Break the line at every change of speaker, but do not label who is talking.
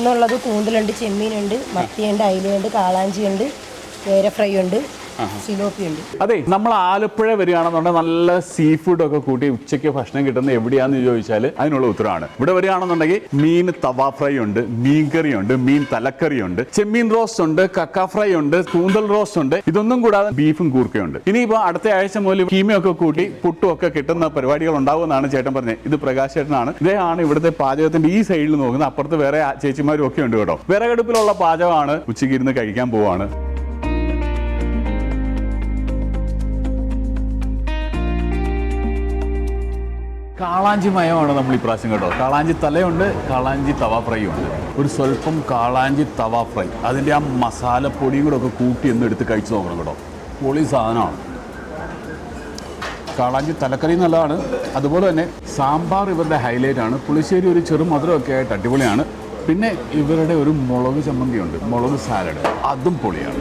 ഇന്നുള്ളത് കൂന്തലുണ്ട്, ചെമ്മീനുണ്ട്, മത്തിയുണ്ട്, അയിലയുണ്ട്, കാളാഞ്ചിയുണ്ട്, വേറെ ഫ്രൈ ഉണ്ട്, സിലോപ്പിയുണ്ട്.
അതെ, നമ്മൾ ആലപ്പുഴ വരികയാണെന്നുണ്ടെങ്കിൽ നല്ല സീ ഫുഡൊക്കെ കൂട്ടി ഉച്ചയ്ക്ക് ഭക്ഷണം കിട്ടുന്നത് എവിടെയാണെന്ന് ചോദിച്ചാൽ അതിനുള്ള ഉത്തരവാണ്. ഇവിടെ വരികയാണെന്നുണ്ടെങ്കിൽ മീൻ തവ ഫ്രൈ ഉണ്ട്, മീൻ കറിയുണ്ട്, മീൻ തലക്കറിയുണ്ട്, ചെമ്മീൻ റോസ്റ്റ് ഉണ്ട്, കക്ക ഫ്രൈ ഉണ്ട്, കൂന്തൽ റോസ്റ്റ് ഉണ്ട്. ഇതൊന്നും കൂടാതെ ബീഫും കൂർക്കയുണ്ട്. ഇനിയിപ്പോൾ അടുത്ത ആഴ്ച മുതൽ കീമയൊക്കെ കൂട്ടി പുട്ടും ഒക്കെ കിട്ടുന്ന പരിപാടികൾ ഉണ്ടാവുമെന്നാണ് ചേട്ടൻ പറഞ്ഞത്. ഇത് പ്രകാശ് ചേട്ടനാണ്. ഇദ്ദേഹമാണ് ഇവിടുത്തെ പാചകത്തിന്റെ ഈ സൈഡിൽ നോക്കുന്നത്. അപ്പുറത്ത് വേറെ ചേച്ചിമാരും ഒക്കെ ഉണ്ട് കേട്ടോ. വിറകടുപ്പിലുള്ള പാചകമാണ്. ഉച്ചയ്ക്ക് ഇരുന്ന് കഴിക്കാൻ പോവാണ്. കാളാഞ്ചി മയമാണ് നമ്മൾ ഇപ്രാവശ്യം കേട്ടോ. കാളാഞ്ചി തലയുണ്ട്, കാളാഞ്ചി തവ ഫ്രൈ ഉണ്ട്. ഒരു സ്വല്പം കാളാഞ്ചി തവ ഫ്രൈ, അതിൻ്റെ ആ മസാലപ്പൊടിയും കൂടെ ഒക്കെ കൂട്ടി എന്ന് എടുത്ത് കഴിച്ചു നോക്കണം കേട്ടോ. പൊളി സാധനമാണ്. കാളാഞ്ചി തലക്കറി നല്ലതാണ്. അതുപോലെ തന്നെ സാമ്പാർ ഇവരുടെ ഹൈലൈറ്റ് ആണ്. പുളിശ്ശേരി ഒരു ചെറു മധുരമൊക്കെ ആയിട്ട് അടിപൊളിയാണ്. പിന്നെ ഇവരുടെ ഒരു മുളക് ചമ്മന്തിയുണ്ട്, മുളക് സാലഡ്, അതും പൊളിയാണ്.